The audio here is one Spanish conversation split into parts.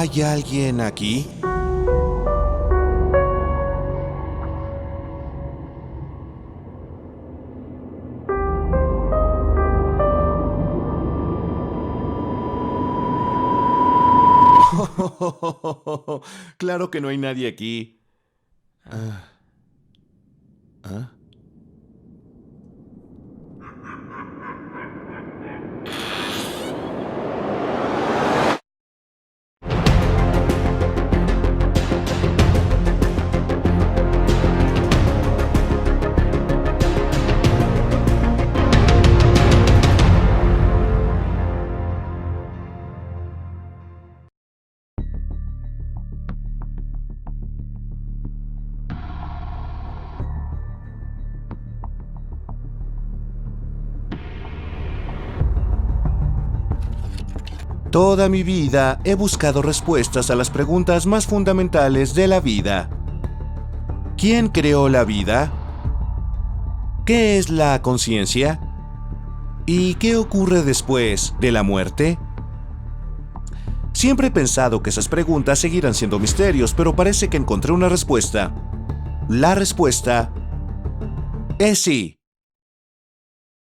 ¿Hay alguien aquí? Claro que no hay nadie aquí. Ah. ¿Ah? Toda mi vida he buscado respuestas a las preguntas más fundamentales de la vida. ¿Quién creó la vida? ¿Qué es la conciencia? ¿Y qué ocurre después de la muerte? Siempre he pensado que esas preguntas seguirán siendo misterios, pero parece que encontré una respuesta. La respuesta es sí.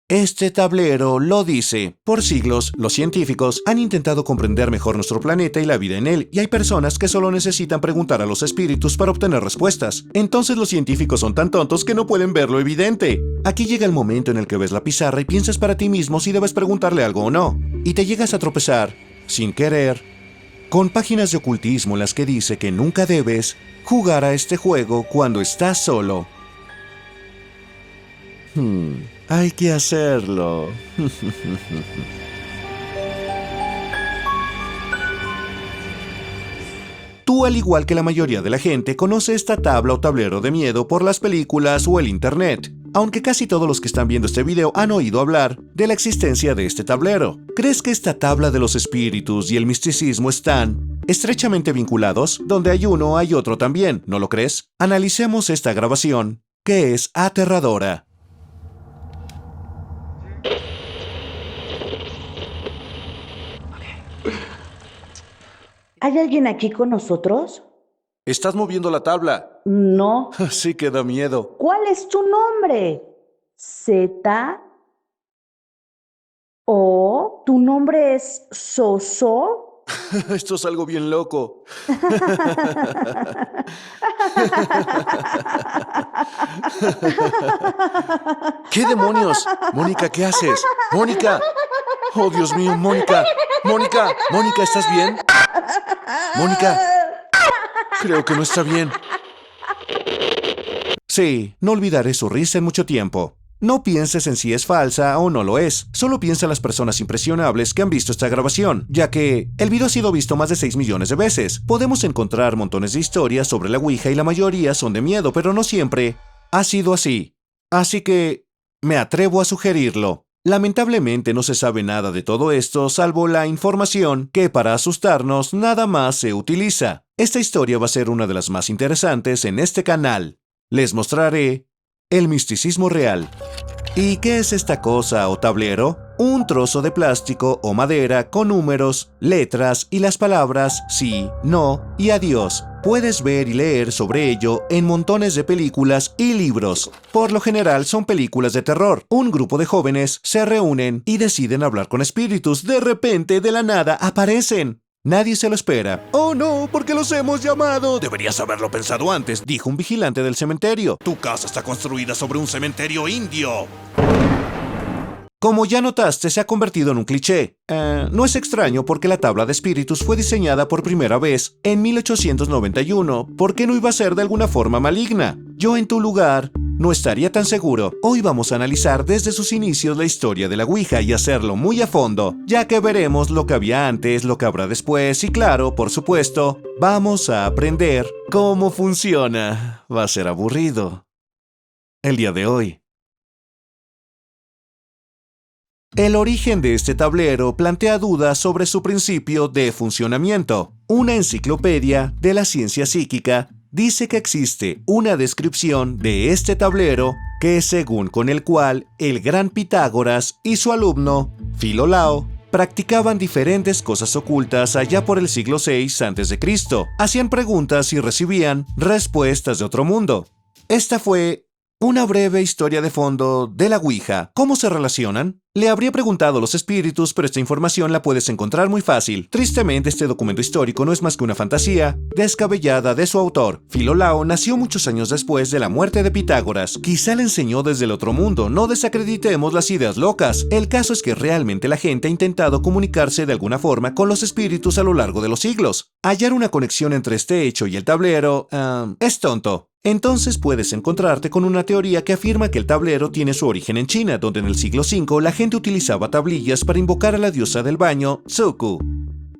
Este tablero lo dice. Por siglos, los científicos han intentado comprender mejor nuestro planeta y la vida en él, y hay personas que solo necesitan preguntar a los espíritus para obtener respuestas. Entonces los científicos son tan tontos que no pueden ver lo evidente. Aquí llega el momento en el que ves la pizarra y piensas para ti mismo si debes preguntarle algo o no, y te llegas a tropezar, sin querer, con páginas de ocultismo en las que dice que nunca debes jugar a este juego cuando estás solo. Hay que hacerlo. Tú, al igual que la mayoría de la gente, conoce esta tabla o tablero de miedo por las películas o el internet, aunque casi todos los que están viendo este video han oído hablar de la existencia de este tablero. ¿Crees que esta tabla de los espíritus y el misticismo están estrechamente vinculados? Donde hay uno, hay otro también, ¿no lo crees? Analicemos esta grabación, que es aterradora. ¿Hay alguien aquí con nosotros? Estás moviendo la tabla. No. Sí que da miedo. ¿Cuál es tu nombre? Z. O. ¿Tu nombre es Soso? Esto es algo bien loco. ¿Qué demonios? Mónica, ¿qué haces? ¡Mónica! ¡Oh, Dios mío, Mónica! ¡Mónica! ¡Mónica, ¿estás bien? ¡Mónica! Creo que no está bien. Sí, no olvidaré su risa en mucho tiempo. No pienses en si es falsa o no lo es. Solo piensa en las personas impresionables que han visto esta grabación, ya que el video ha sido visto más de 6 millones de veces. Podemos encontrar montones de historias sobre la Ouija y la mayoría son de miedo, pero no siempre ha sido así. Así que me atrevo a sugerirlo. Lamentablemente no se sabe nada de todo esto, salvo la información que para asustarnos nada más se utiliza. Esta historia va a ser una de las más interesantes en este canal. Les mostraré el misticismo real. ¿Y qué es esta cosa o tablero? Un trozo de plástico o madera con números, letras y las palabras sí, no y adiós. Puedes ver y leer sobre ello en montones de películas y libros. Por lo general son películas de terror. Un grupo de jóvenes se reúnen y deciden hablar con espíritus. De repente, de la nada, aparecen. Nadie se lo espera. ¡Oh no! ¿Por qué los hemos llamado? Deberías haberlo pensado antes, dijo un vigilante del cementerio. Tu casa está construida sobre un cementerio indio. Como ya notaste, se ha convertido en un cliché. No es extraño porque la tabla de espíritus fue diseñada por primera vez en 1891. ¿Por qué no iba a ser de alguna forma maligna? Yo en tu lugar no estaría tan seguro. Hoy vamos a analizar desde sus inicios la historia de la Ouija y hacerlo muy a fondo, ya que veremos lo que había antes, lo que habrá después y claro, por supuesto, vamos a aprender cómo funciona. Va a ser aburrido el día de hoy. El origen de este tablero plantea dudas sobre su principio de funcionamiento. Una enciclopedia de la ciencia psíquica dice que existe una descripción de este tablero que, según con el cual el gran Pitágoras y su alumno, Filolao, Practicaban diferentes cosas ocultas allá por el siglo VI a.C. Hacían preguntas y recibían respuestas de otro mundo. Esta fue una breve historia de fondo de la Ouija. ¿Cómo se relacionan? Le habría preguntado a los espíritus, pero esta información la puedes encontrar muy fácil. Tristemente, este documento histórico no es más que una fantasía descabellada de su autor. Filolao nació muchos años después de la muerte de Pitágoras. Quizá le enseñó desde el otro mundo. No desacreditemos las ideas locas. El caso es que realmente la gente ha intentado comunicarse de alguna forma con los espíritus a lo largo de los siglos. Hallar una conexión entre este hecho y el tablero es tonto. Entonces puedes encontrarte con una teoría que afirma que el tablero tiene su origen en China, donde en el siglo V la gente utilizaba tablillas para invocar a la diosa del baño, Zuku.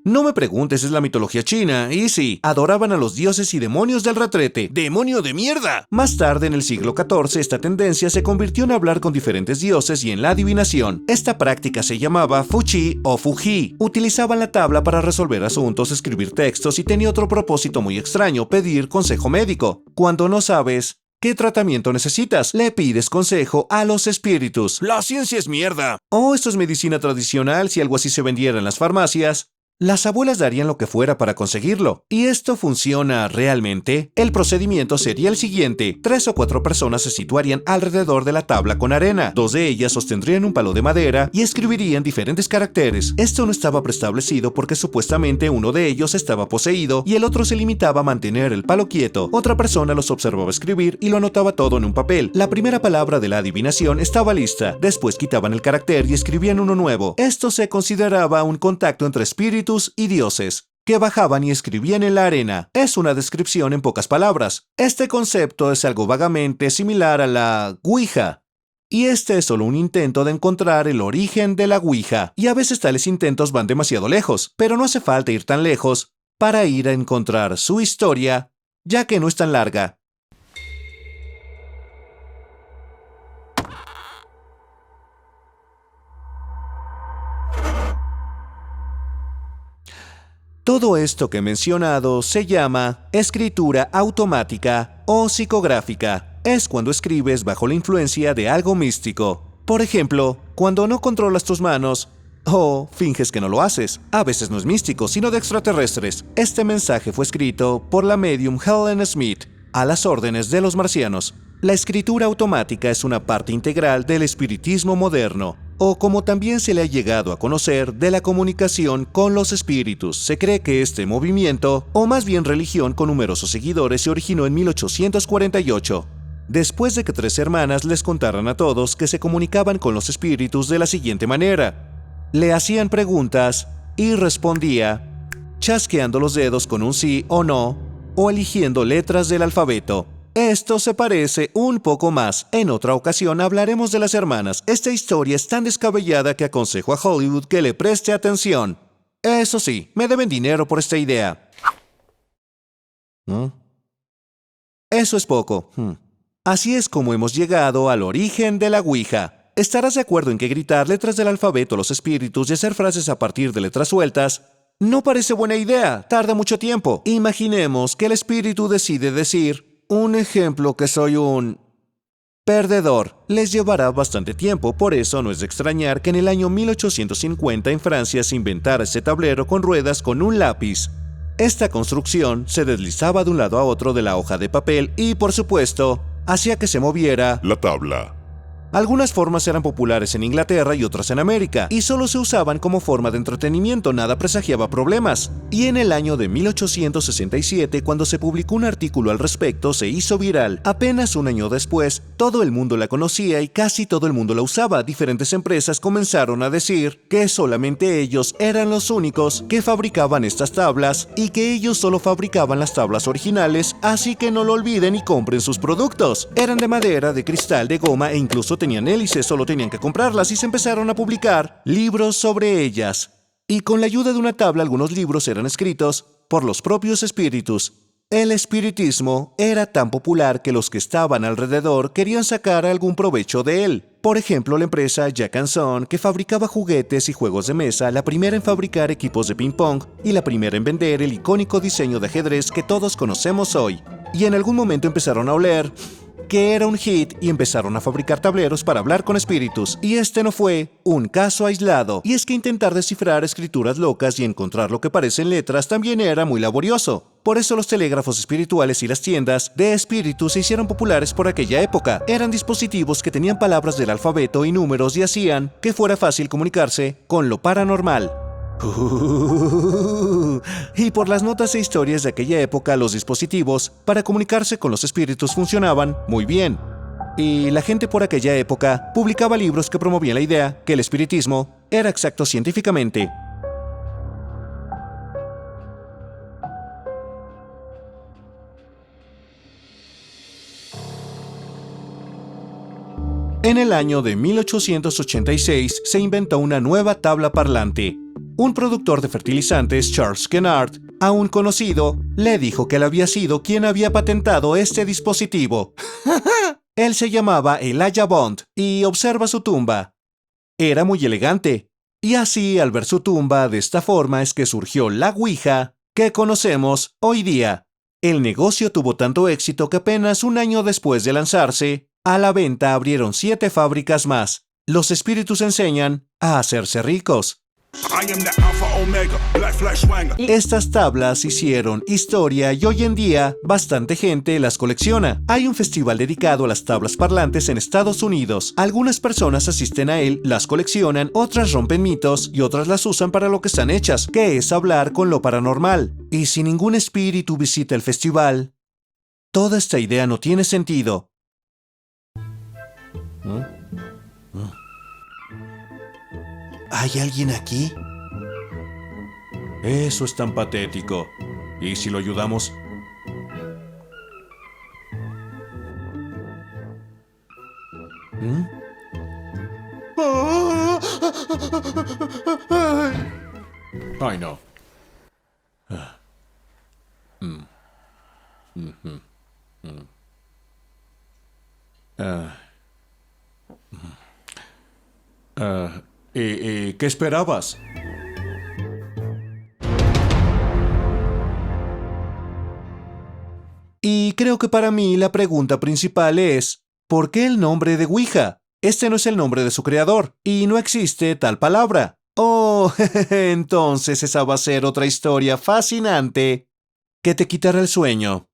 No me preguntes, es la mitología china, y sí, adoraban a los dioses y demonios del retrete. ¡Demonio de mierda! Más tarde, en el siglo XIV, esta tendencia se convirtió en hablar con diferentes dioses y en la adivinación. Esta práctica se llamaba Fuchi o Fuji. Utilizaban la tabla para resolver asuntos, escribir textos y tenía otro propósito muy extraño: pedir consejo médico. Cuando no sabes ¿qué tratamiento necesitas? Le pides consejo a los espíritus. ¡La ciencia es mierda! Oh, esto es medicina tradicional. Si algo así se vendiera en las farmacias, las abuelas darían lo que fuera para conseguirlo. ¿Y esto funciona realmente? El procedimiento sería el siguiente. 3 o 4 personas se situarían alrededor de la tabla con arena. 2 de ellas sostendrían un palo de madera y escribirían diferentes caracteres. Esto no estaba preestablecido porque supuestamente uno de ellos estaba poseído y el otro se limitaba a mantener el palo quieto. Otra persona los observaba escribir y lo anotaba todo en un papel. La primera palabra de la adivinación estaba lista. Después quitaban el carácter y escribían uno nuevo. Esto se consideraba un contacto entre espíritus y dioses, que bajaban y escribían en la arena. Es una descripción en pocas palabras. Este concepto es algo vagamente similar a la Ouija. Y este es solo un intento de encontrar el origen de la Ouija. Y a veces tales intentos van demasiado lejos, pero no hace falta ir tan lejos para ir a encontrar su historia, ya que no es tan larga. Todo esto que he mencionado se llama escritura automática o psicográfica. Es cuando escribes bajo la influencia de algo místico. Por ejemplo, cuando no controlas tus manos o finges que no lo haces. A veces no es místico, sino de extraterrestres. Este mensaje fue escrito por la medium Helen Smith, a las órdenes de los marcianos. La escritura automática es una parte integral del espiritismo moderno, o como también se le ha llegado a conocer, de la comunicación con los espíritus. Se cree que este movimiento, o más bien religión con numerosos seguidores, se originó en 1848, después de que 3 hermanas les contaran a todos que se comunicaban con los espíritus de la siguiente manera. Le hacían preguntas y respondía, chasqueando los dedos con un sí o no, o eligiendo letras del alfabeto. Esto se parece un poco más. En otra ocasión hablaremos de las hermanas. Esta historia es tan descabellada que aconsejo a Hollywood que le preste atención. Eso sí, me deben dinero por esta idea. Eso es poco. Así es como hemos llegado al origen de la Ouija. ¿Estarás de acuerdo en que gritar letras del alfabeto a los espíritus y hacer frases a partir de letras sueltas no parece buena idea? Tarda mucho tiempo. Imaginemos que el espíritu decide decir: un ejemplo, que soy un perdedor. Les llevará bastante tiempo, por eso no es de extrañar que en el año 1850 en Francia se inventara ese tablero con ruedas con un lápiz. Esta construcción se deslizaba de un lado a otro de la hoja de papel y, por supuesto, hacía que se moviera la tabla. Algunas formas eran populares en Inglaterra y otras en América, y solo se usaban como forma de entretenimiento, nada presagiaba problemas. Y en el año de 1867, cuando se publicó un artículo al respecto, se hizo viral. Apenas un año después, todo el mundo la conocía y casi todo el mundo la usaba. Diferentes empresas comenzaron a decir que solamente ellos eran los únicos que fabricaban estas tablas y que ellos solo fabricaban las tablas originales, así que no lo olviden y compren sus productos. Eran de madera, de cristal, de goma e incluso tenían hélices, solo tenían que comprarlas, y se empezaron a publicar libros sobre ellas. Y con la ayuda de una tabla algunos libros eran escritos por los propios espíritus. El espiritismo era tan popular que los que estaban alrededor querían sacar algún provecho de él. Por ejemplo, la empresa Jack & Son, que fabricaba juguetes y juegos de mesa, la primera en fabricar equipos de ping-pong y la primera en vender el icónico diseño de ajedrez que todos conocemos hoy. Y en algún momento empezaron a oler que era un hit y empezaron a fabricar tableros para hablar con espíritus. Y este no fue un caso aislado. Y es que intentar descifrar escrituras locas y encontrar lo que parecen letras también era muy laborioso. Por eso los telégrafos espirituales y las tiendas de espíritus se hicieron populares por aquella época. Eran dispositivos que tenían palabras del alfabeto y números y hacían que fuera fácil comunicarse con lo paranormal. Y por las notas e historias de aquella época, los dispositivos para comunicarse con los espíritus funcionaban muy bien. Y la gente por aquella época publicaba libros que promovían la idea que el espiritismo era exacto científicamente. En el año de 1886 se inventó una nueva tabla parlante. Un productor de fertilizantes, Charles Kennard, aún conocido, le dijo que él había sido quien había patentado este dispositivo. Él se llamaba Elijah Bond y observa su tumba. Era muy elegante. Y así, al ver su tumba de esta forma, es que surgió la Ouija que conocemos hoy día. El negocio tuvo tanto éxito que apenas un año después de lanzarse, a la venta abrieron 7 fábricas más. Los espíritus enseñan a hacerse ricos. Estas tablas hicieron historia y hoy en día bastante gente las colecciona. Hay un festival dedicado a las tablas parlantes en Estados Unidos. Algunas personas asisten a él, las coleccionan, otras rompen mitos y otras las usan para lo que están hechas, que es hablar con lo paranormal. Y si ningún espíritu visita el festival, toda esta idea no tiene sentido. ¿Hay alguien aquí? Eso es tan patético. ¿Y si lo ayudamos? Ay, no. ¿Qué esperabas? Y creo que para mí la pregunta principal es, ¿por qué el nombre de Ouija? Este no es el nombre de su creador, y no existe tal palabra. Oh, entonces esa va a ser otra historia fascinante que te quitará el sueño.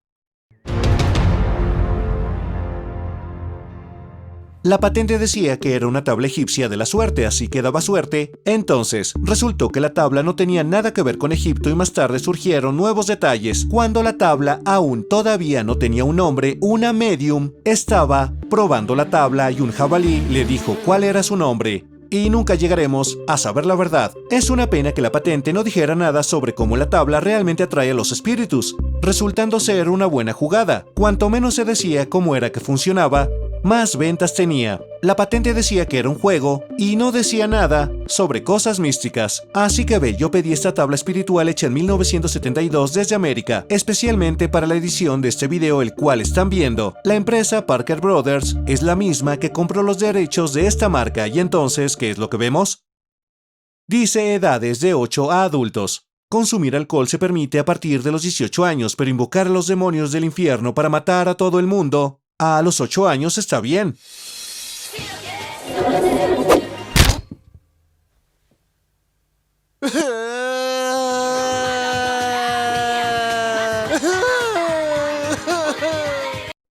La patente decía que era una tabla egipcia de la suerte, así que daba suerte. Entonces, resultó que la tabla no tenía nada que ver con Egipto y más tarde surgieron nuevos detalles. Cuando la tabla aún todavía no tenía un nombre, una medium estaba probando la tabla y un jabalí le dijo cuál era su nombre. Y nunca llegaremos a saber la verdad. Es una pena que la patente no dijera nada sobre cómo la tabla realmente atrae a los espíritus, resultando ser una buena jugada. Cuanto menos se decía cómo era que funcionaba, más ventas tenía. La patente decía que era un juego y no decía nada sobre cosas místicas. Así que yo pedí esta tabla espiritual hecha en 1972 desde América, especialmente para la edición de este video el cual están viendo. La empresa Parker Brothers es la misma que compró los derechos de esta marca y entonces, ¿qué es lo que vemos? Dice edades de 8 a adultos. Consumir alcohol se permite a partir de los 18 años, pero invocar a los demonios del infierno para matar a todo el mundo a los 8 años está bien.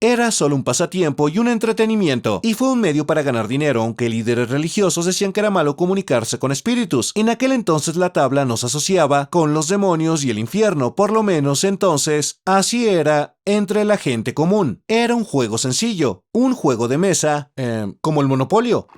Era solo un pasatiempo y un entretenimiento, y fue un medio para ganar dinero, aunque líderes religiosos decían que era malo comunicarse con espíritus. En aquel entonces la tabla nos asociaba con los demonios y el infierno, por lo menos entonces así era entre la gente común. Era un juego sencillo, un juego de mesa, como el Monopolio.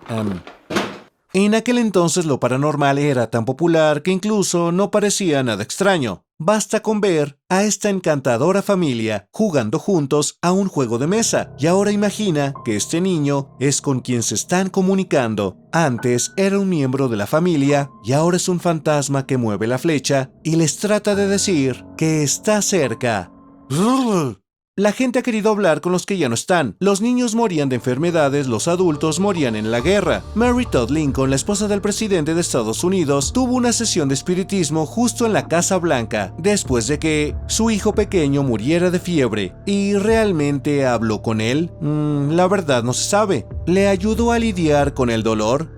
En aquel entonces lo paranormal era tan popular que incluso no parecía nada extraño. Basta con ver a esta encantadora familia jugando juntos a un juego de mesa. Y ahora imagina que este niño es con quien se están comunicando. Antes era un miembro de la familia y ahora es un fantasma que mueve la flecha y les trata de decir que está cerca. La gente ha querido hablar con los que ya no están. Los niños morían de enfermedades, los adultos morían en la guerra. Mary Todd Lincoln, la esposa del presidente de Estados Unidos, tuvo una sesión de espiritismo justo en la Casa Blanca, después de que su hijo pequeño muriera de fiebre. ¿Y realmente habló con él? La verdad no se sabe. ¿Le ayudó a lidiar con el dolor?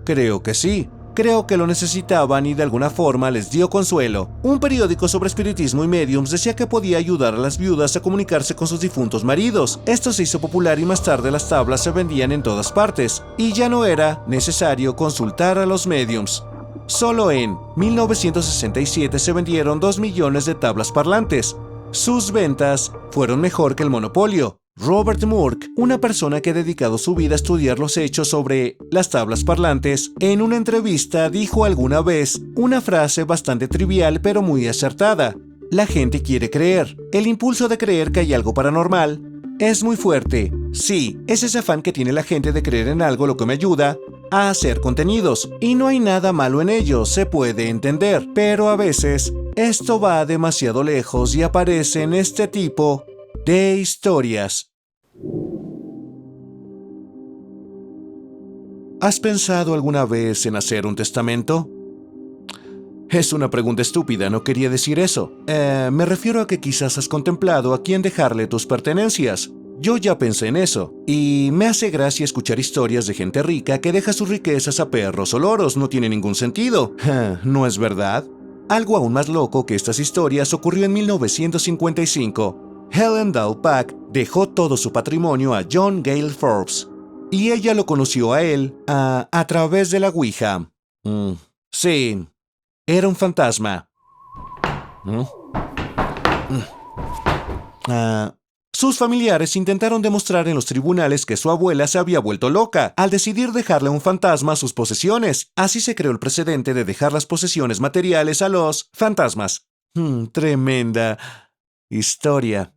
Creo que sí. Creo que lo necesitaban y de alguna forma les dio consuelo. Un periódico sobre espiritismo y mediums decía que podía ayudar a las viudas a comunicarse con sus difuntos maridos. Esto se hizo popular y más tarde las tablas se vendían en todas partes, y ya no era necesario consultar a los mediums. Solo en 1967 se vendieron 2 millones de tablas parlantes. Sus ventas fueron mejor que el monopolio. Robert Moore, una persona que ha dedicado su vida a estudiar los hechos sobre las tablas parlantes, en una entrevista dijo alguna vez una frase bastante trivial pero muy acertada. La gente quiere creer. El impulso de creer que hay algo paranormal es muy fuerte. Sí, es ese afán que tiene la gente de creer en algo lo que me ayuda a hacer contenidos. Y no hay nada malo en ello, se puede entender. Pero a veces, esto va demasiado lejos y aparecen este tipo de historias. ¿Has pensado alguna vez en hacer un testamento? Es una pregunta estúpida, no quería decir eso. Me refiero a que quizás has contemplado a quién dejarle tus pertenencias. Yo ya pensé en eso, y me hace gracia escuchar historias de gente rica que deja sus riquezas a perros o loros, no tiene ningún sentido. ¿No es verdad? Algo aún más loco que estas historias ocurrió en 1955. Helen Dow Pack dejó todo su patrimonio a John Gale Forbes, y ella lo conoció a él a través de la Ouija. Sí, era un fantasma. Sus familiares intentaron demostrar en los tribunales que su abuela se había vuelto loca al decidir dejarle a un fantasma sus posesiones. Así se creó el precedente de dejar las posesiones materiales a los fantasmas. Tremenda historia.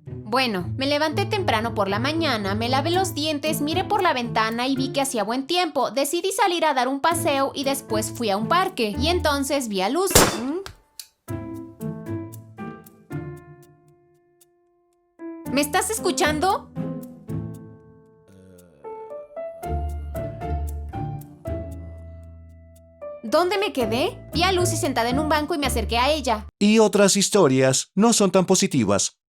Bueno, me levanté temprano por la mañana, me lavé los dientes, miré por la ventana y vi que hacía buen tiempo. Decidí salir a dar un paseo y después fui a un parque. Y entonces vi a Luz. ¿Me estás escuchando? ¿Dónde me quedé? Vi a Lucy sentada en un banco y me acerqué a ella. Y otras historias no son tan positivas.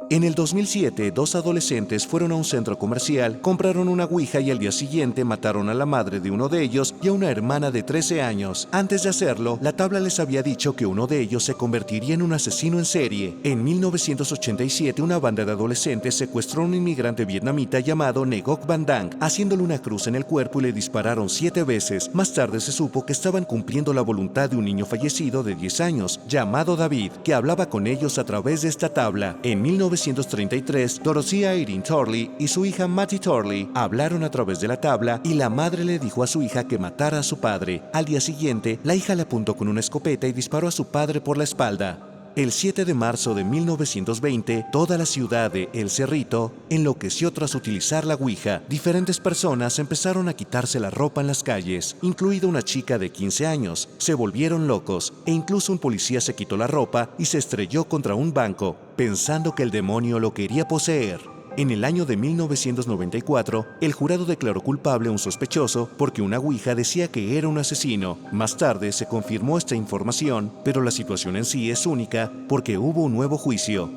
En el 2007, 2 adolescentes fueron a un centro comercial, compraron una ouija y al día siguiente mataron a la madre de uno de ellos y a una hermana de 13 años. Antes de hacerlo, la tabla les había dicho que uno de ellos se convertiría en un asesino en serie. En 1987, una banda de adolescentes secuestró a un inmigrante vietnamita llamado Ngoc Van Dang, haciéndole una cruz en el cuerpo y le dispararon 7 veces. Más tarde se supo que estaban cumpliendo la voluntad de un niño fallecido de 10 años, llamado David, que hablaba con ellos a través de esta tabla. En 1933, Dorothea Irene Torley y su hija Mattie Torley hablaron a través de la tabla y la madre le dijo a su hija que matara a su padre. Al día siguiente, la hija le apuntó con una escopeta y disparó a su padre por la espalda. El 7 de marzo de 1920, toda la ciudad de El Cerrito enloqueció tras utilizar la ouija. Diferentes personas empezaron a quitarse la ropa en las calles, incluida una chica de 15 años. Se volvieron locos e incluso un policía se quitó la ropa y se estrelló contra un banco, pensando que el demonio lo quería poseer. En el año de 1994, el jurado declaró culpable a un sospechoso porque una ouija decía que era un asesino. Más tarde se confirmó esta información, pero la situación en sí es única porque hubo un nuevo juicio.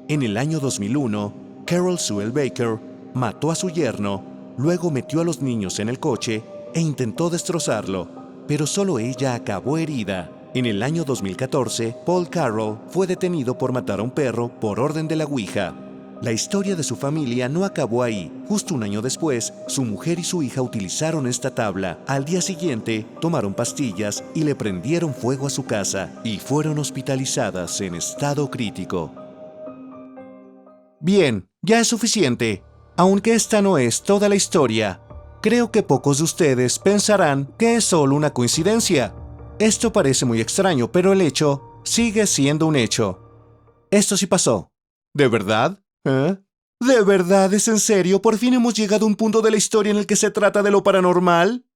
En el año 2001, Carol Sewell Baker mató a su yerno, luego metió a los niños en el coche e intentó destrozarlo, pero solo ella acabó herida. En el año 2014, Paul Carroll fue detenido por matar a un perro por orden de la ouija. La historia de su familia no acabó ahí. Justo un año después, su mujer y su hija utilizaron esta tabla. Al día siguiente, tomaron pastillas y le prendieron fuego a su casa y fueron hospitalizadas en estado crítico. Bien, ya es suficiente. Aunque esta no es toda la historia, creo que pocos de ustedes pensarán que es solo una coincidencia. Esto parece muy extraño, pero el hecho sigue siendo un hecho. Esto sí pasó. ¿De verdad? ¿De verdad es en serio? ¿Por fin hemos llegado a un punto de la historia en el que se trata de lo paranormal?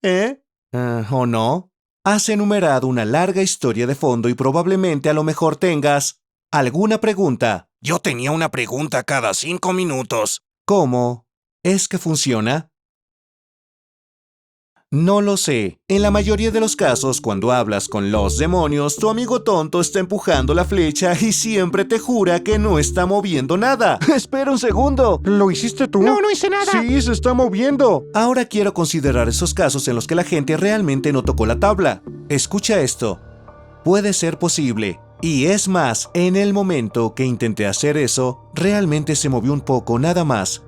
¿O no? Has enumerado una larga historia de fondo y probablemente a lo mejor tengas alguna pregunta. Yo tenía una pregunta cada 5 minutos. ¿Cómo es que funciona? No lo sé. En la mayoría de los casos, cuando hablas con los demonios, tu amigo tonto está empujando la flecha y siempre te jura que no está moviendo nada. Espera un segundo. ¿Lo hiciste tú? No hice nada. Sí, se está moviendo. Ahora quiero considerar esos casos en los que la gente realmente no tocó la tabla. Escucha esto. Puede ser posible. Y es más, en el momento que intenté hacer eso, realmente se movió un poco nada más.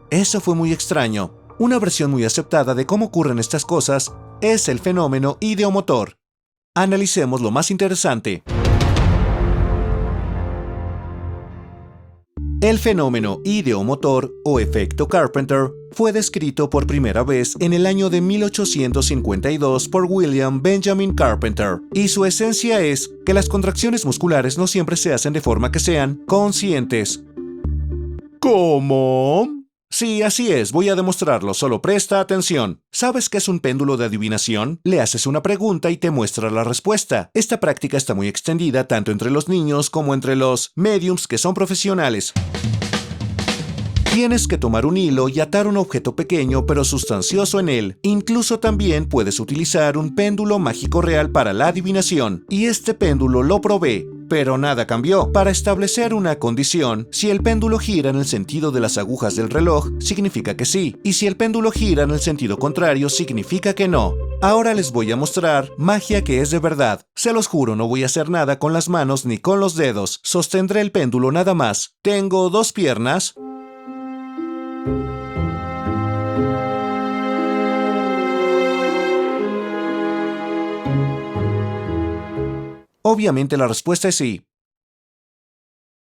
Eso fue muy extraño. Una versión muy aceptada de cómo ocurren estas cosas es el fenómeno ideomotor. Analicemos lo más interesante. El fenómeno ideomotor o efecto Carpenter fue descrito por primera vez en el año de 1852 por William Benjamin Carpenter, y su esencia es que las contracciones musculares no siempre se hacen de forma que sean conscientes. ¿Cómo? Sí, así es, voy a demostrarlo, solo presta atención. ¿Sabes qué es un péndulo de adivinación? Le haces una pregunta y te muestra la respuesta. Esta práctica está muy extendida tanto entre los niños como entre los mediums que son profesionales. Tienes que tomar un hilo y atar un objeto pequeño pero sustancioso en él. Incluso también puedes utilizar un péndulo mágico real para la adivinación. Y este péndulo lo probé, pero nada cambió. Para establecer una condición, si el péndulo gira en el sentido de las agujas del reloj, significa que sí. Y si el péndulo gira en el sentido contrario, significa que no. Ahora les voy a mostrar magia que es de verdad. Se los juro, no voy a hacer nada con las manos ni con los dedos. Sostendré el péndulo nada más. Tengo 2 piernas. Obviamente la respuesta es sí.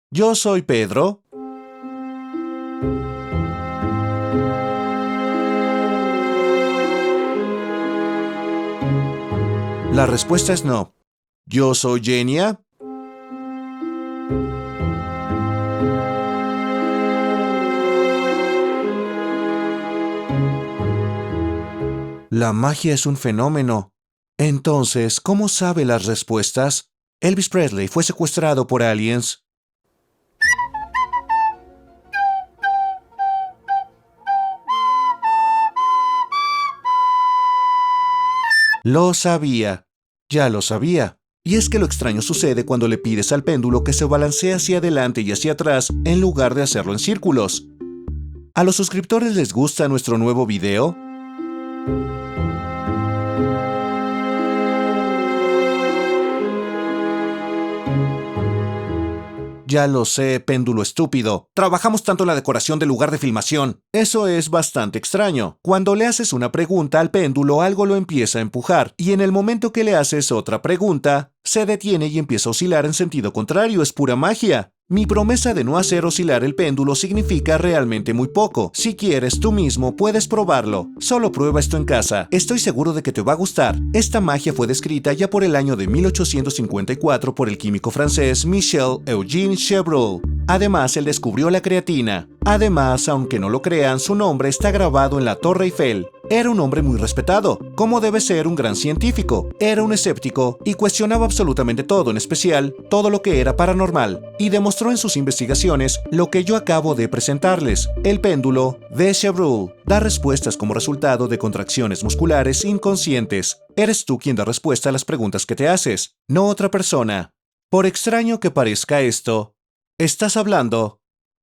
Yo soy Pedro. La respuesta es no. Yo soy Genia. La magia es un fenómeno. Entonces, ¿cómo sabe las respuestas? Elvis Presley fue secuestrado por aliens. Lo sabía. Ya lo sabía. Y es que lo extraño sucede cuando le pides al péndulo que se balancee hacia adelante y hacia atrás en lugar de hacerlo en círculos. ¿A los suscriptores les gusta nuestro nuevo video? Ya lo sé, péndulo estúpido. Trabajamos tanto en la decoración del lugar de filmación. Eso es bastante extraño. Cuando le haces una pregunta al péndulo, algo lo empieza a empujar, y en el momento que le haces otra pregunta, se detiene y empieza a oscilar en sentido contrario. Es pura magia. Mi promesa de no hacer oscilar el péndulo significa realmente muy poco. Si quieres, tú mismo puedes probarlo. Solo prueba esto en casa. Estoy seguro de que te va a gustar. Esta magia fue descrita ya por el año de 1854 por el químico francés Michel Eugène Chevreul. Además, él descubrió la creatina. Además, aunque no lo crean, su nombre está grabado en la Torre Eiffel. Era un hombre muy respetado, como debe ser un gran científico. Era un escéptico y cuestionaba absolutamente todo, en especial todo lo que era paranormal, y demostró en sus investigaciones lo que yo acabo de presentarles. El péndulo de Chevreul da respuestas como resultado de contracciones musculares inconscientes. Eres tú quien da respuesta a las preguntas que te haces, no otra persona. Por extraño que parezca esto, estás hablando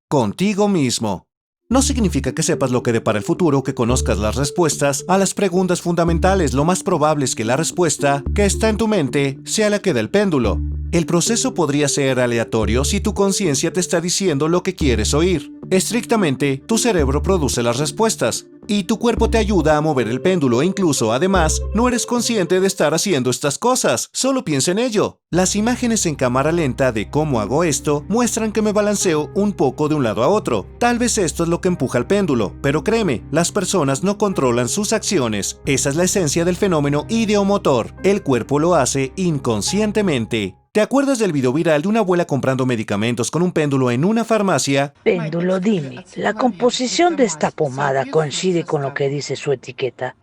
contigo mismo. No significa que sepas lo que depara el futuro o que conozcas las respuestas a las preguntas fundamentales. Lo más probable es que la respuesta que está en tu mente sea la que da el péndulo. El proceso podría ser aleatorio si tu conciencia te está diciendo lo que quieres oír. Estrictamente, tu cerebro produce las respuestas y tu cuerpo te ayuda a mover el péndulo e incluso, además, no eres consciente de estar haciendo estas cosas. Solo piensa en ello. Las imágenes en cámara lenta de cómo hago esto muestran que me balanceo un poco de un lado a otro. Tal vez esto es lo que empuja el péndulo, pero créeme, las personas no controlan sus acciones. Esa es la esencia del fenómeno ideomotor. El cuerpo lo hace inconscientemente. ¿Te acuerdas del video viral de una abuela comprando medicamentos con un péndulo en una farmacia? Péndulo, dime, ¿la composición de esta pomada coincide con lo que dice su etiqueta?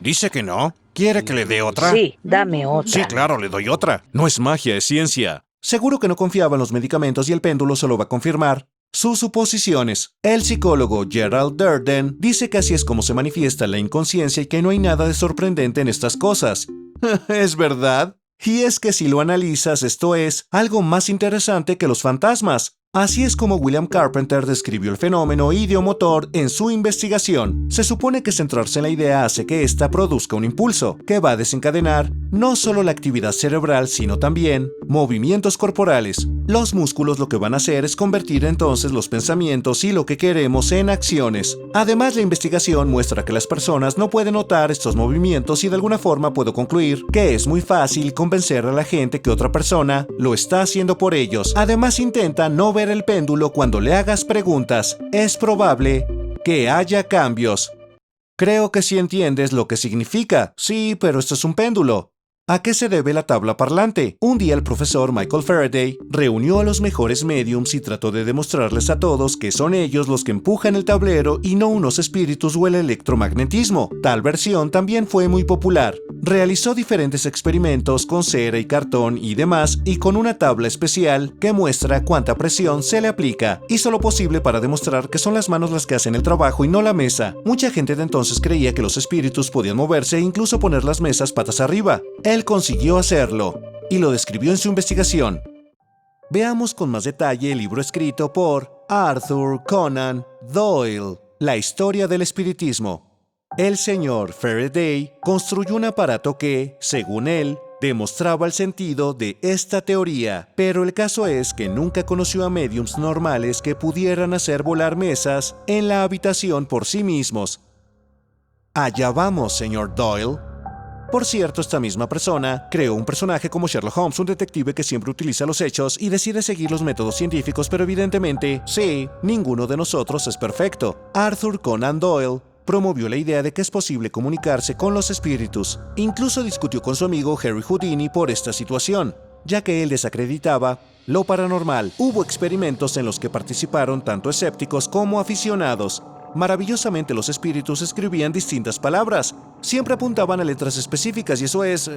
Dice que no. ¿Quiere que le dé otra? Sí, dame otra. Sí, claro, le doy otra. No es magia, es ciencia. Seguro que no confiaba en los medicamentos y el péndulo solo va a confirmar sus suposiciones. El psicólogo Gerald Durden dice que así es como se manifiesta la inconsciencia y que no hay nada de sorprendente en estas cosas. ¿Es verdad? Y es que si lo analizas, esto es algo más interesante que los fantasmas. Así es como William Carpenter describió el fenómeno ideomotor en su investigación. Se supone que centrarse en la idea hace que ésta produzca un impulso, que va a desencadenar no solo la actividad cerebral, sino también movimientos corporales. Los músculos lo que van a hacer es convertir entonces los pensamientos y lo que queremos en acciones. Además, la investigación muestra que las personas no pueden notar estos movimientos y de alguna forma puedo concluir que es muy fácil convencer a la gente que otra persona lo está haciendo por ellos. Además, intenta no ver el péndulo cuando le hagas preguntas. Es probable que haya cambios. Creo que sí entiendes lo que significa. Sí, pero esto es un péndulo. ¿A qué se debe la tabla parlante? Un día el profesor Michael Faraday reunió a los mejores mediums y trató de demostrarles a todos que son ellos los que empujan el tablero y no unos espíritus o el electromagnetismo. Tal versión también fue muy popular. Realizó diferentes experimentos con cera y cartón y demás y con una tabla especial que muestra cuánta presión se le aplica. Hizo lo posible para demostrar que son las manos las que hacen el trabajo y no la mesa. Mucha gente de entonces creía que los espíritus podían moverse e incluso poner las mesas patas arriba. Él consiguió hacerlo, y lo describió en su investigación. Veamos con más detalle el libro escrito por Arthur Conan Doyle, La historia del espiritismo. El señor Faraday construyó un aparato que, según él, demostraba el sentido de esta teoría, pero el caso es que nunca conoció a médiums normales que pudieran hacer volar mesas en la habitación por sí mismos. Allá vamos, señor Doyle. Por cierto, esta misma persona creó un personaje como Sherlock Holmes, un detective que siempre utiliza los hechos y decide seguir los métodos científicos, pero evidentemente, sí, ninguno de nosotros es perfecto. Arthur Conan Doyle promovió la idea de que es posible comunicarse con los espíritus. Incluso discutió con su amigo Harry Houdini por esta situación, ya que él desacreditaba lo paranormal. Hubo experimentos en los que participaron tanto escépticos como aficionados. Maravillosamente, los espíritus escribían distintas palabras. Siempre apuntaban a letras específicas y eso es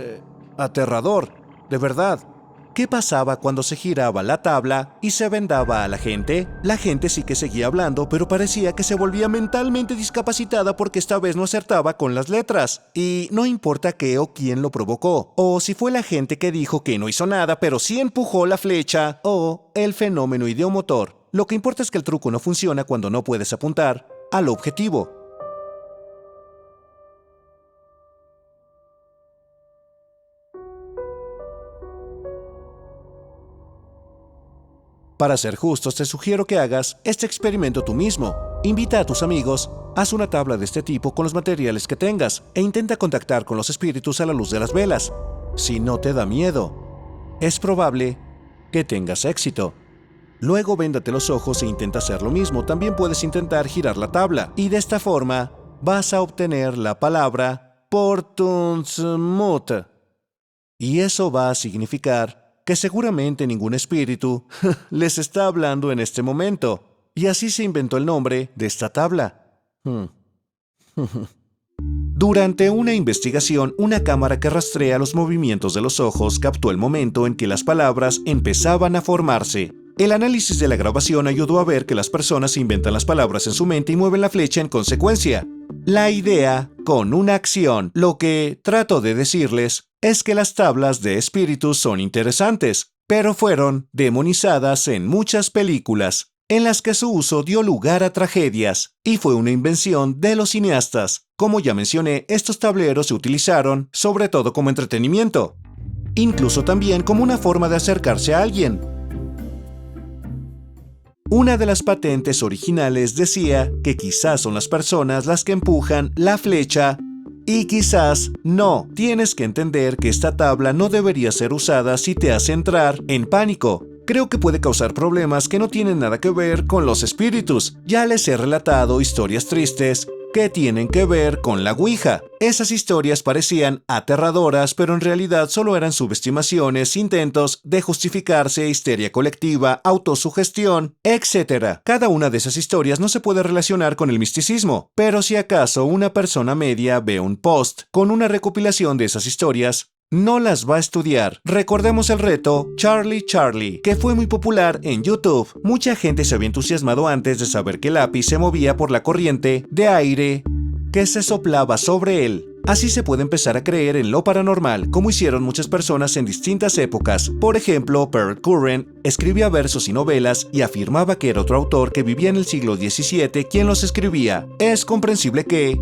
aterrador, de verdad. ¿Qué pasaba cuando se giraba la tabla y se vendaba a la gente? La gente sí que seguía hablando, pero parecía que se volvía mentalmente discapacitada porque esta vez no acertaba con las letras. Y no importa qué o quién lo provocó, o si fue la gente que dijo que no hizo nada, pero sí empujó la flecha, o el fenómeno ideomotor. Lo que importa es que el truco no funciona cuando no puedes apuntar al objetivo. Para ser justos, te sugiero que hagas este experimento tú mismo. Invita a tus amigos, haz una tabla de este tipo con los materiales que tengas e intenta contactar con los espíritus a la luz de las velas. Si no te da miedo, es probable que tengas éxito. Luego véndate los ojos e intenta hacer lo mismo. También puedes intentar girar la tabla y de esta forma vas a obtener la palabra Portunsmut. Y eso va a significar que seguramente ningún espíritu les está hablando en este momento. Y así se inventó el nombre de esta tabla. Durante una investigación, una cámara que rastrea los movimientos de los ojos captó el momento en que las palabras empezaban a formarse. El análisis de la grabación ayudó a ver que las personas inventan las palabras en su mente y mueven la flecha en consecuencia. La idea con una acción. Lo que trato de decirles es que las tablas de espíritus son interesantes, pero fueron demonizadas en muchas películas, en las que su uso dio lugar a tragedias, y fue una invención de los cineastas. Como ya mencioné, estos tableros se utilizaron sobre todo como entretenimiento, incluso también como una forma de acercarse a alguien. Una de las patentes originales decía que quizás son las personas las que empujan la flecha y quizás no. Tienes que entender que esta tabla no debería ser usada si te hace entrar en pánico. Creo que puede causar problemas que no tienen nada que ver con los espíritus. Ya les he relatado historias tristes que tienen que ver con la Ouija. Esas historias parecían aterradoras, pero en realidad solo eran subestimaciones, intentos de justificarse, histeria colectiva, autosugestión, etc. Cada una de esas historias no se puede relacionar con el misticismo, pero si acaso una persona media ve un post con una recopilación de esas historias, no las va a estudiar. Recordemos el reto Charlie Charlie, que fue muy popular en YouTube. Mucha gente se había entusiasmado antes de saber que el lápiz se movía por la corriente de aire que se soplaba sobre él. Así se puede empezar a creer en lo paranormal, como hicieron muchas personas en distintas épocas. Por ejemplo, Perry Curran escribía versos y novelas y afirmaba que era otro autor que vivía en el siglo XVII quien los escribía. Es comprensible que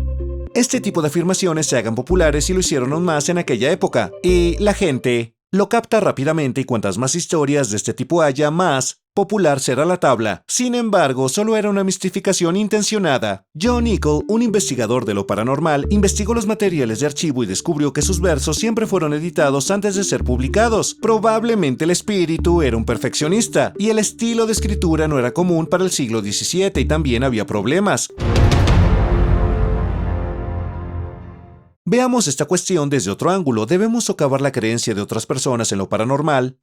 este tipo de afirmaciones se hagan populares y lo hicieron aún más en aquella época. Y la gente lo capta rápidamente y cuantas más historias de este tipo haya, más popular será la tabla. Sin embargo, solo era una mistificación intencionada. John Nichol, un investigador de lo paranormal, investigó los materiales de archivo y descubrió que sus versos siempre fueron editados antes de ser publicados. Probablemente el espíritu era un perfeccionista y el estilo de escritura no era común para el siglo XVII y también había problemas. Veamos esta cuestión desde otro ángulo. ¿Debemos socavar la creencia de otras personas en lo paranormal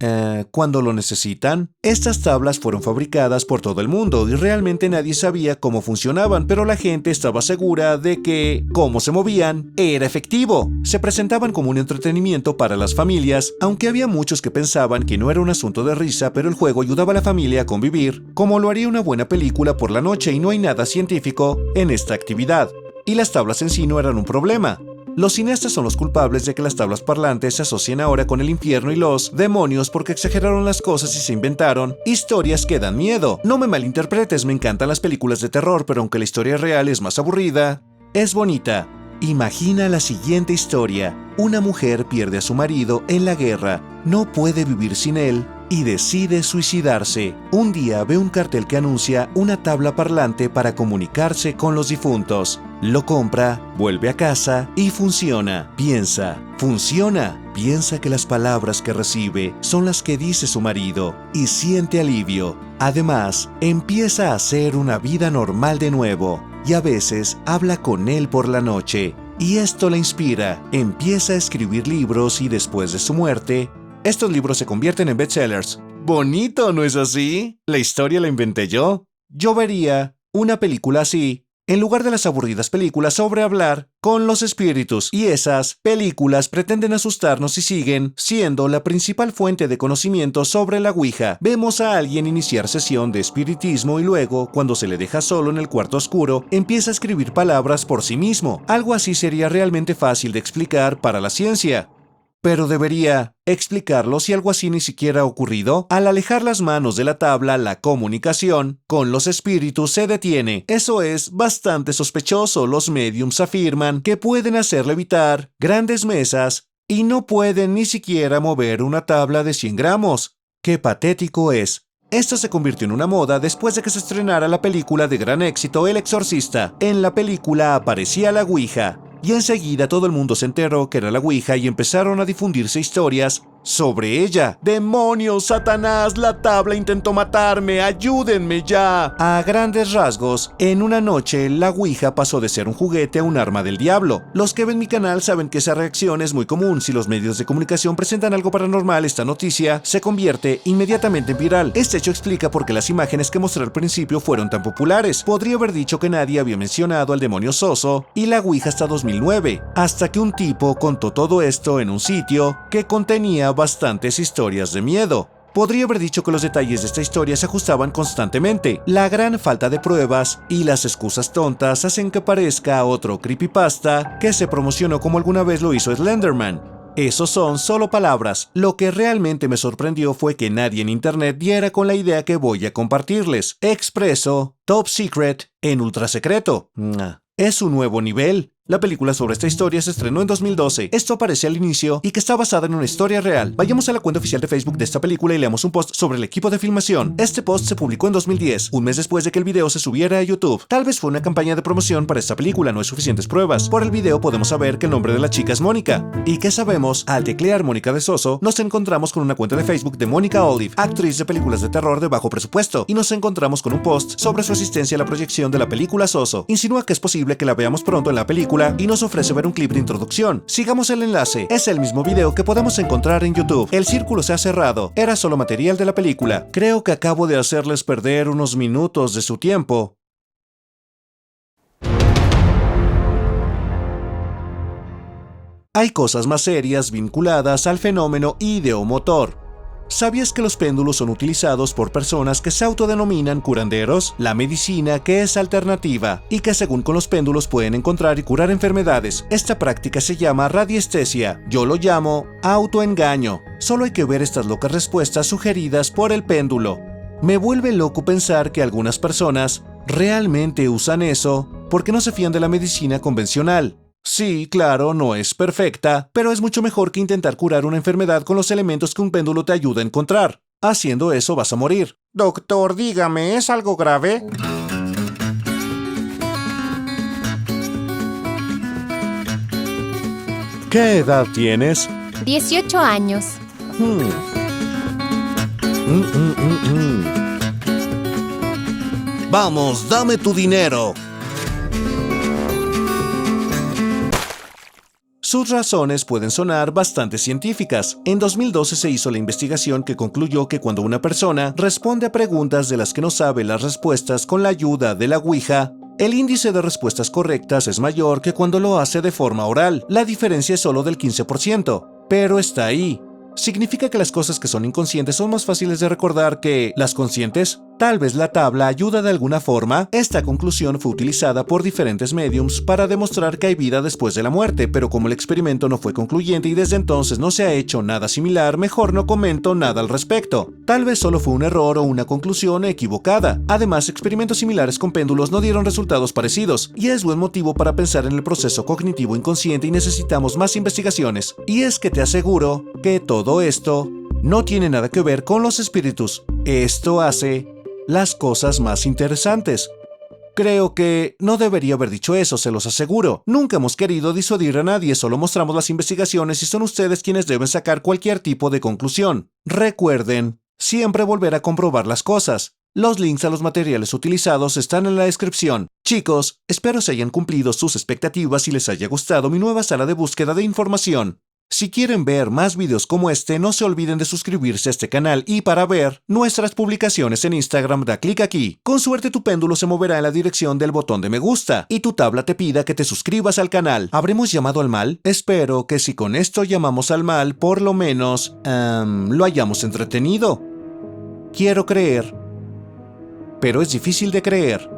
cuando lo necesitan? Estas tablas fueron fabricadas por todo el mundo y realmente nadie sabía cómo funcionaban, pero la gente estaba segura de que cómo se movían era efectivo. Se presentaban como un entretenimiento para las familias, aunque había muchos que pensaban que no era un asunto de risa, pero el juego ayudaba a la familia a convivir, como lo haría una buena película por la noche, y no hay nada científico en esta actividad. Y las tablas en sí no eran un problema. Los cineastas son los culpables de que las tablas parlantes se asocien ahora con el infierno y los demonios porque exageraron las cosas y se inventaron historias que dan miedo. No me malinterpretes, me encantan las películas de terror, pero aunque la historia real es más aburrida, es bonita. Imagina la siguiente historia. Una mujer pierde a su marido en la guerra, no puede vivir sin él y decide suicidarse. Un día ve un cartel que anuncia una tabla parlante para comunicarse con los difuntos. Lo compra, vuelve a casa y funciona. Funciona. Piensa que las palabras que recibe son las que dice su marido y siente alivio. Además, empieza a hacer una vida normal de nuevo y a veces habla con él por la noche. Y esto la inspira. Empieza a escribir libros y después de su muerte, estos libros se convierten en bestsellers. Bonito, ¿no es así? La historia la inventé yo. Yo vería una película así en lugar de las aburridas películas sobre hablar con los espíritus. Y esas películas pretenden asustarnos y siguen siendo la principal fuente de conocimiento sobre la Ouija. Vemos a alguien iniciar sesión de espiritismo y luego, cuando se le deja solo en el cuarto oscuro, empieza a escribir palabras por sí mismo. Algo así sería realmente fácil de explicar para la ciencia. Pero debería explicarlo si algo así ni siquiera ha ocurrido. Al alejar las manos de la tabla, la comunicación con los espíritus se detiene. Eso es bastante sospechoso. Los médiums afirman que pueden hacer levitar grandes mesas y no pueden ni siquiera mover una tabla de 100 gramos. ¡Qué patético es! Esto se convirtió en una moda después de que se estrenara la película de gran éxito El Exorcista. En la película aparecía la Ouija. Y enseguida todo el mundo se enteró que era la Ouija y empezaron a difundirse historias sobre ella. ¡Demonios, Satanás! ¡La tabla intentó matarme! ¡Ayúdenme ya! A grandes rasgos, en una noche la Ouija pasó de ser un juguete a un arma del diablo. Los que ven mi canal saben que esa reacción es muy común. Si los medios de comunicación presentan algo paranormal, esta noticia se convierte inmediatamente en viral. Este hecho explica por qué las imágenes que mostré al principio fueron tan populares. Podría haber dicho que nadie había mencionado al demonio Soso y la Ouija hasta 2009, hasta que un tipo contó todo esto en un sitio que contenía bastantes historias de miedo. Podría haber dicho que los detalles de esta historia se ajustaban constantemente. La gran falta de pruebas y las excusas tontas hacen que parezca otro creepypasta que se promocionó como alguna vez lo hizo Slenderman. Esos son solo palabras. Lo que realmente me sorprendió fue que nadie en internet diera con la idea que voy a compartirles. Expreso Top Secret en ultra secreto. Es un nuevo nivel. La película sobre esta historia se estrenó en 2012. Esto aparece al inicio y que está basada en una historia real. Vayamos a la cuenta oficial de Facebook de esta película y leamos un post sobre el equipo de filmación. Este post se publicó en 2010, un mes después de que el video se subiera a YouTube. Tal vez fue una campaña de promoción para esta película, no hay suficientes pruebas. Por el video podemos saber que el nombre de la chica es Mónica. ¿Y qué sabemos? Al teclear Mónica de Soso, nos encontramos con una cuenta de Facebook de Mónica Olive, actriz de películas de terror de bajo presupuesto, y nos encontramos con un post sobre su asistencia a la proyección de la película Soso. Insinúa que es posible que la veamos pronto en la película y nos ofrece ver un clip de introducción. Sigamos el enlace. Es el mismo video que podemos encontrar en YouTube. El círculo se ha cerrado. Era solo material de la película. Creo que acabo de hacerles perder unos minutos de su tiempo. Hay cosas más serias vinculadas al fenómeno ideomotor. ¿Sabías que los péndulos son utilizados por personas que se autodenominan curanderos? La medicina que es alternativa y que según con los péndulos pueden encontrar y curar enfermedades. Esta práctica se llama radiestesia. Yo lo llamo autoengaño. Solo hay que ver estas locas respuestas sugeridas por el péndulo. Me vuelve loco pensar que algunas personas realmente usan eso porque no se fían de la medicina convencional. Sí, claro, no es perfecta, pero es mucho mejor que intentar curar una enfermedad con los elementos que un péndulo te ayuda a encontrar. Haciendo eso vas a morir. Doctor, dígame, ¿es algo grave? ¿Qué edad tienes? 18 años. Vamos, dame tu dinero. Sus razones pueden sonar bastante científicas. En 2012 se hizo la investigación que concluyó que cuando una persona responde a preguntas de las que no sabe las respuestas con la ayuda de la Ouija, el índice de respuestas correctas es mayor que cuando lo hace de forma oral. La diferencia es solo del 15%, pero está ahí. ¿Significa que las cosas que son inconscientes son más fáciles de recordar que las conscientes? Tal vez la tabla ayuda de alguna forma. Esta conclusión fue utilizada por diferentes mediums para demostrar que hay vida después de la muerte, pero como el experimento no fue concluyente y desde entonces no se ha hecho nada similar, mejor no comento nada al respecto. Tal vez solo fue un error o una conclusión equivocada. Además, experimentos similares con péndulos no dieron resultados parecidos, y es buen motivo para pensar en el proceso cognitivo inconsciente y necesitamos más investigaciones. Y es que te aseguro que todo esto no tiene nada que ver con los espíritus. Esto hace las cosas más interesantes. Creo que no debería haber dicho eso, se los aseguro. Nunca hemos querido disuadir a nadie, solo mostramos las investigaciones y son ustedes quienes deben sacar cualquier tipo de conclusión. Recuerden, siempre volver a comprobar las cosas. Los links a los materiales utilizados están en la descripción. Chicos, espero se hayan cumplido sus expectativas y les haya gustado mi nueva sala de búsqueda de información. Si quieren ver más videos como este, no se olviden de suscribirse a este canal y para ver nuestras publicaciones en Instagram da clic aquí. Con suerte tu péndulo se moverá en la dirección del botón de me gusta y tu tabla te pida que te suscribas al canal. ¿Habremos llamado al mal? Espero que si con esto llamamos al mal, por lo menos, lo hayamos entretenido. Quiero creer, pero es difícil de creer.